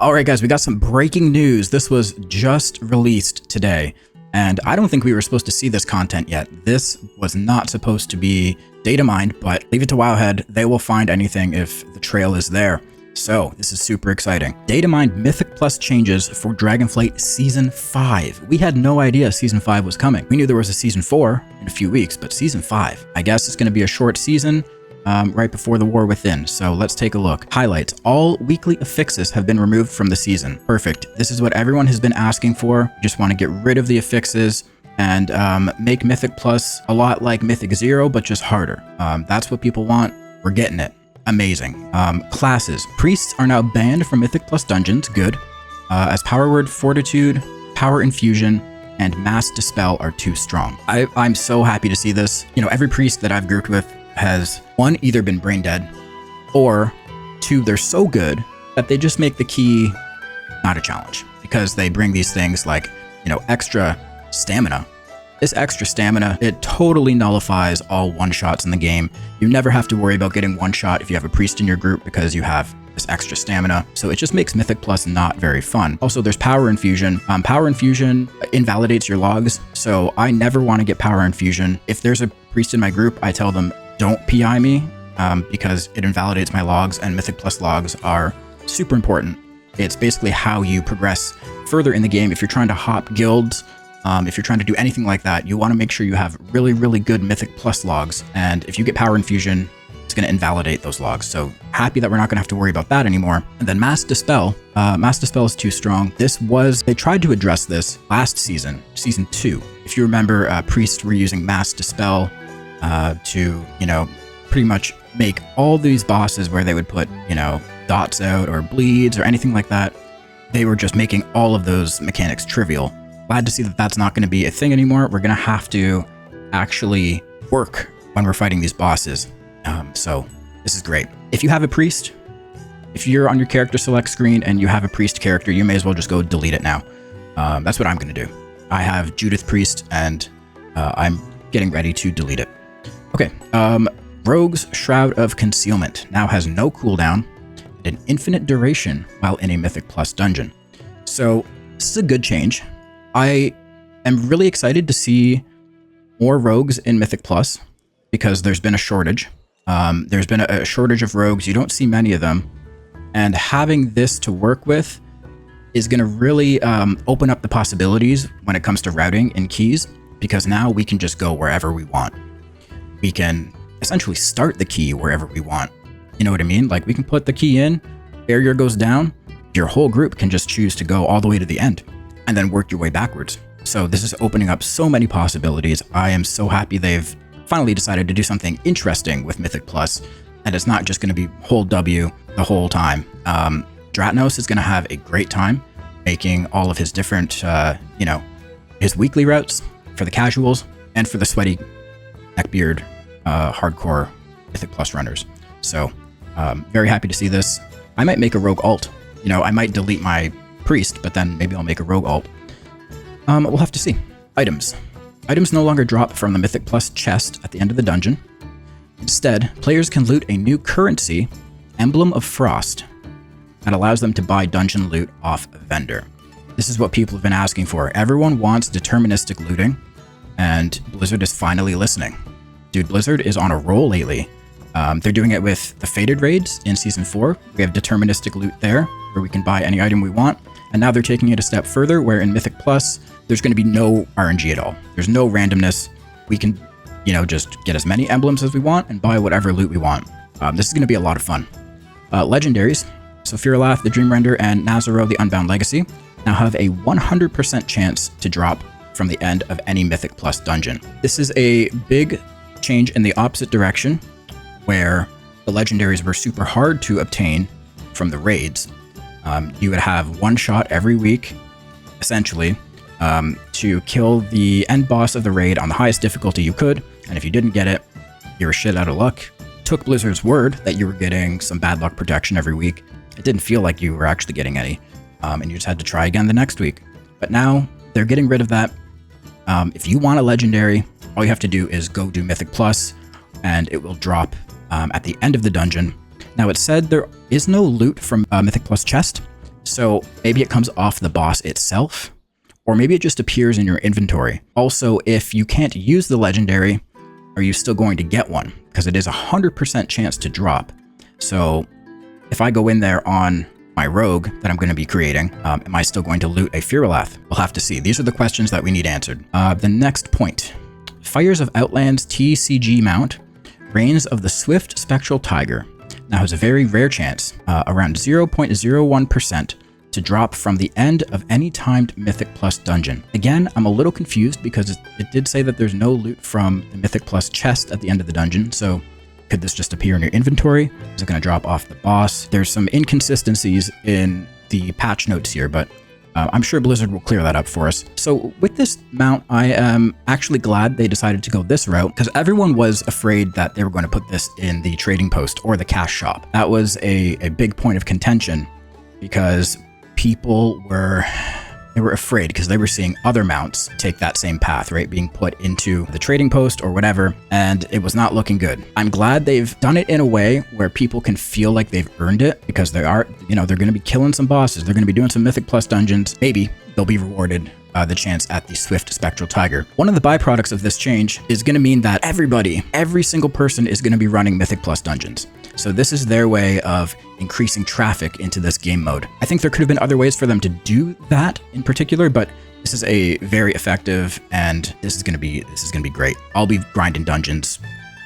All right, guys, we got some breaking news. This was just released today, and I don't think we were supposed to see this content yet. This was not supposed to be data mined, but leave it to Wowhead. They will find anything if the trail is there. So this is super exciting. Data mined Mythic Plus changes for Dragonflight Season 5. We had no idea Season 5 was coming. We knew there was a Season 4 in a few weeks, but Season 5, I guess it's going to be a short season. Right before the War Within. So let's take a look. Highlights. All weekly affixes have been removed from the season. Perfect. This is what everyone has been asking for. Just want to get rid of the affixes and make Mythic Plus a lot like Mythic 0, but just harder. That's what people want. We're getting it. Amazing. Classes. Priests are now banned from Mythic Plus dungeons. Good. As Power Word, Fortitude, Power Infusion, and Mass Dispel are too strong. I'm so happy to see this. You know, every priest that I've grouped with has, one, either been brain dead, or two, they're so good that they just make the key not a challenge, because they bring these things like, you know, extra stamina. This extra stamina, it totally nullifies all one-shots in the game. You never have to worry about getting one-shot if you have a priest in your group because you have this extra stamina. So it just makes Mythic Plus not very fun. Also, there's Power Infusion. Power Infusion invalidates your logs, so I never want to get Power Infusion. If there's a priest in my group, I tell them, don't PI me, because it invalidates my logs, and Mythic Plus logs are super important. It's basically how you progress further in the game. If you're trying to hop guilds, if you're trying to do anything like that, you want to make sure you have really, really good Mythic Plus logs. And if you get Power Infusion, it's going to invalidate those logs. So happy that we're not going to have to worry about that anymore. And then Mass Dispel. Mass Dispel is too strong. They tried to address this last season, Season 2. If you remember, priests were using Mass Dispel to, you know, pretty much make all these bosses where they would put, you know, dots out or bleeds or anything like that. They were just making all of those mechanics trivial. Glad to see that that's not going to be a thing anymore. We're going to have to actually work when we're fighting these bosses. So this is great. If you have a priest, if you're on your character select screen and you have a priest character, you may as well just go delete it now. That's what I'm going to do. I have Jedith Priest, and I'm getting ready to delete it. Okay, Rogue's Shroud of Concealment now has no cooldown and an infinite duration while in a Mythic Plus dungeon. So this is a good change. I am really excited to see more rogues in Mythic Plus because there's been a shortage. There's been a shortage of rogues. You don't see many of them. And having this to work with is going to really open up the possibilities when it comes to routing in keys, because now we can just go wherever we want. We can essentially start the key wherever we want. You know what I mean? Like, we can put the key in, barrier goes down, your whole group can just choose to go all the way to the end and then work your way backwards. So this is opening up so many possibilities. I am so happy they've finally decided to do something interesting with Mythic Plus, and it's not just going to be hold W the whole time. Dratnos is going to have a great time making all of his different, you know, his weekly routes for the casuals and for the sweaty neckbeard, hardcore Mythic Plus runners. So very happy to see this. I might make a rogue alt. You know, I might delete my priest, but then maybe I'll make a rogue alt. We'll have to see. Items. Items no longer drop from the Mythic Plus chest at the end of the dungeon. Instead, players can loot a new currency, Emblem of Frost, that allows them to buy dungeon loot off a vendor. This is what people have been asking for. Everyone wants deterministic looting, and Blizzard is finally listening. Dude, Blizzard is on a roll lately. They're doing it with the Fated raids in Season 4. We have deterministic loot there, where we can buy any item we want. And now they're taking it a step further, where in Mythic Plus, there's going to be no RNG at all. There's no randomness. We can, you know, just get as many emblems as we want and buy whatever loot we want. This is going to be a lot of fun. Legendaries. So Firalath, the Dreamrender, and Nazaro, the Unbound Legacy, now have a 100% chance to drop from the end of any Mythic Plus dungeon. This is a big change in the opposite direction, where the legendaries were super hard to obtain from the raids. You would have one shot every week, essentially, to kill the end boss of the raid on the highest difficulty you could, and if you didn't get it, you were shit out of luck. Took Blizzard's word that you were getting some bad luck protection every week. It didn't feel like you were actually getting any, and you just had to try again the next week. But now they're getting rid of that. If you want a legendary, all you have to do is go do Mythic Plus, and it will drop at the end of the dungeon. Now, it said there is no loot from Mythic Plus chest, So maybe it comes off the boss itself, or maybe it just appears in your inventory. Also, if you can't use the legendary, are you still going to get one? Because it is 100% chance to drop. So if I go in there on my rogue that I'm going to be creating, am I still going to loot a Furalath? We'll have to see. These are the questions that we need answered. The next point. Fires of Outland's TCG mount, Reigns of the Swift Spectral Tiger. Now has a very rare chance, around 0.01%, to drop from the end of any timed Mythic Plus dungeon. Again, I'm a little confused because it did say that there's no loot from the Mythic Plus chest at the end of the dungeon, so could this just appear in your inventory? Is it going to drop off the boss? There's some inconsistencies in the patch notes here, but I'm sure Blizzard will clear that up for us. So with this mount, I am actually glad they decided to go this route, because everyone was afraid that they were going to put this in the trading post or the cash shop. That was a big point of contention, because people were afraid, because they were seeing other mounts take that same path, right? Being put into the trading post or whatever, and it was not looking good. I'm glad they've done it in a way where people can feel like they've earned it, because they are, they're going to be killing some bosses. They're going to be doing some Mythic Plus dungeons. Maybe they'll be rewarded the chance at the Swift Spectral Tiger. One of the byproducts of this change is going to mean that every single person is going to be running Mythic Plus dungeons. So this is their way of increasing traffic into this game mode. I think there could have been other ways for them to do that in particular, but this is a very effective, and this is going to be great. I'll be grinding dungeons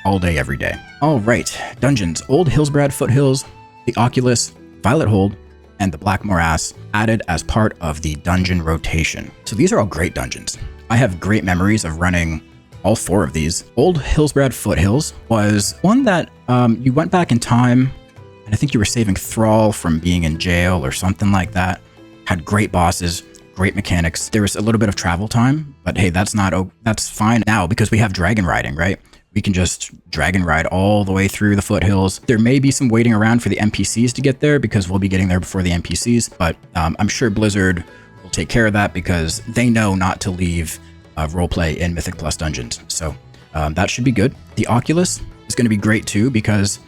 all day, every day. All right, dungeons. Old Hillsbrad Foothills, the Oculus, Violet Hold, and the Black Morass added as part of the dungeon rotation. So these are all great dungeons. I have great memories of running all 4 of these. Old Hillsbrad Foothills was one that you went back in time, and I think you were saving Thrall from being in jail or something like that. Had great bosses, great mechanics. There was a little bit of travel time, but hey, that's fine now because we have dragon riding, right? We can just dragon ride all the way through the foothills. There may be some waiting around for the NPCs to get there, because we'll be getting there before the NPCs, but I'm sure Blizzard will take care of that, because they know not to leave roleplay in Mythic Plus dungeons. So that should be good. The Oculus is going to be great too, because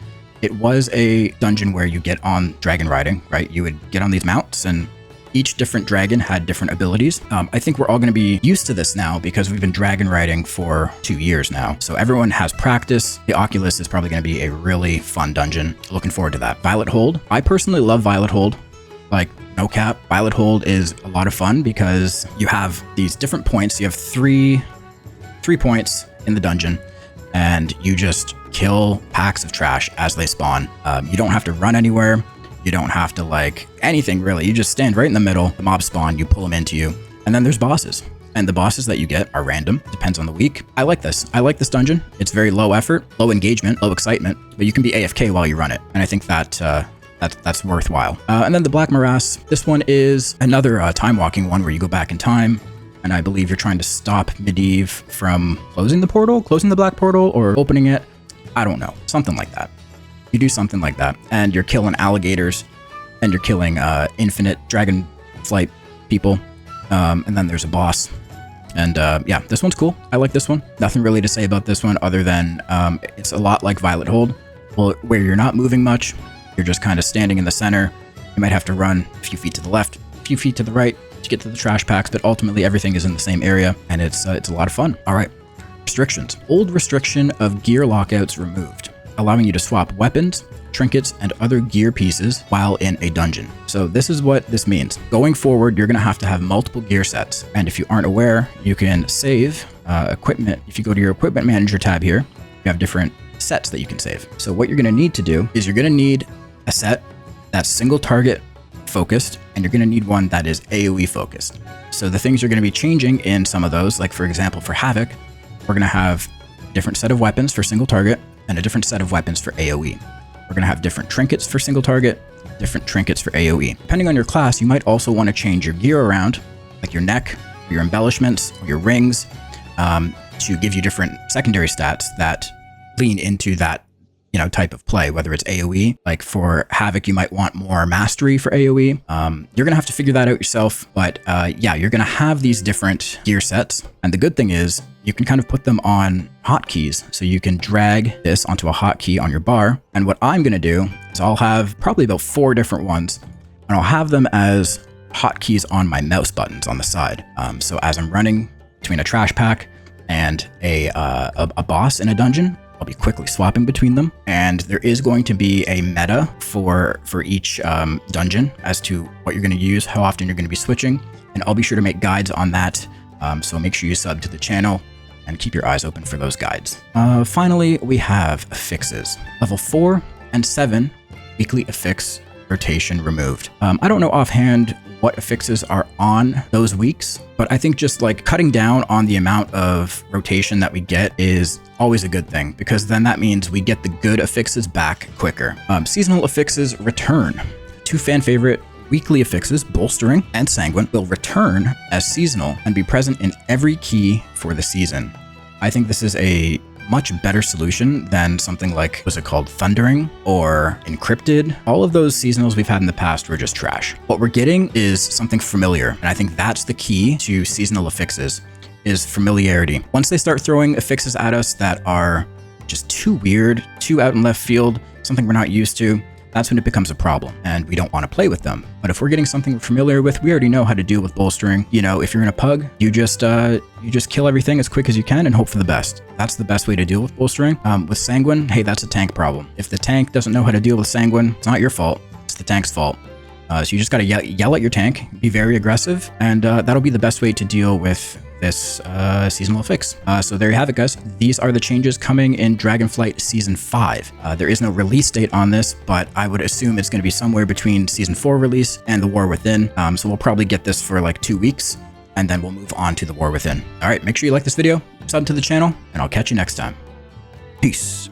it was a dungeon where you get on dragon riding, right? You would get on these mounts, and each different dragon had different abilities. I think we're all going to be used to this now, because we've been dragon riding for 2 years now. So everyone has practice. The Oculus is probably going to be a really fun dungeon. Looking forward to that. Violet Hold. I personally love Violet Hold. Like, no cap. Violet Hold is a lot of fun, because you have these different points. You have three points in the dungeon, and you just kill packs of trash as they spawn. You don't have to run anywhere. You don't have to like anything really. You just stand right in the middle. The mobs spawn, you pull them into you. And then there's bosses. And the bosses that you get are random. Depends on the week. I like this. I like this dungeon. It's very low effort, low engagement, low excitement, but you can be AFK while you run it. And I think that that's worthwhile. And then the Black Morass. This one is another time walking one where you go back in time. And I believe you're trying to stop Medivh from closing the black portal, or opening it. I don't know. Something like that. You do something like that, and you're killing alligators, and you're killing infinite dragonflight people, and then there's a boss. And yeah, this one's cool. I like this one. Nothing really to say about this one other than it's a lot like Violet Hold, where you're not moving much. You're just kind of standing in the center. You might have to run a few feet to the left, a few feet to the right to get to the trash packs, but ultimately everything is in the same area, and it's a lot of fun. All right, restrictions. Old restriction of gear lockouts removed, allowing you to swap weapons, trinkets, and other gear pieces while in a dungeon. So this is what this means. Going forward, you're going to have multiple gear sets. And if you aren't aware, you can save equipment. If you go to your equipment manager tab here, you have different sets that you can save. So what you're going to need to do is you're going to need a set that's single target focused, and you're going to need one that is AoE focused. So the things you're going to be changing in some of those, like for example, for Havoc, we're going to have a different set of weapons for single target, and a different set of weapons for AoE. We're going to have different trinkets for single target, different trinkets for AoE. Depending on your class, you might also want to change your gear around, like your neck, or your embellishments, or your rings, to give you different secondary stats that lean into that type of play, whether it's AoE. Like for Havoc, you might want more mastery for AoE. You're going to have to figure that out yourself, but yeah, you're going to have these different gear sets. And the good thing is you can kind of put them on hotkeys. So you can drag this onto a hotkey on your bar. And what I'm going to do is I'll have probably about 4 different ones and I'll have them as hotkeys on my mouse buttons on the side. So as I'm running between a trash pack and a boss in a dungeon, I'll be quickly swapping between them. And there is going to be a meta for each dungeon as to what you're going to use, how often you're going to be switching, and I'll be sure to make guides on that. So make sure you sub to the channel and keep your eyes open for those guides. Finally, we have affixes. Level 4 and 7, weekly affix rotation removed. I don't know offhand what affixes are on those weeks, but I think just like cutting down on the amount of rotation that we get is always a good thing, because then that means we get the good affixes back quicker. Seasonal affixes return. 2 fan favorite weekly affixes, Bolstering and Sanguine, will return as seasonal and be present in every key for the season. I think this is a much better solution than something like, was it called, Thundering or Encrypted? All of those seasonals we've had in the past were just trash. What we're getting is something familiar, and I think that's the key to seasonal affixes, is familiarity. Once they start throwing affixes at us that are just too weird, too out in left field, something we're not used to, that's when it becomes a problem and we don't want to play with them. But if we're getting something we're familiar with, we already know how to deal with bolstering. You know, if you're in a pug, you just kill everything as quick as you can and hope for the best. That's the best way to deal with bolstering. With Sanguine, hey, that's a tank problem. If the tank doesn't know how to deal with Sanguine, it's not your fault, it's the tank's fault. So you just gotta yell at your tank, be very aggressive, and that'll be the best way to deal with this seasonal affix. So there you have it, guys. These are the changes coming in Dragonflight Season 5. There is no release date on this, but I would assume it's going to be somewhere between Season 4 release and the War Within. So we'll probably get this for like 2 weeks, and then we'll move on to the War Within. All right, make sure you like this video, sub to the channel, and I'll catch you next time. Peace.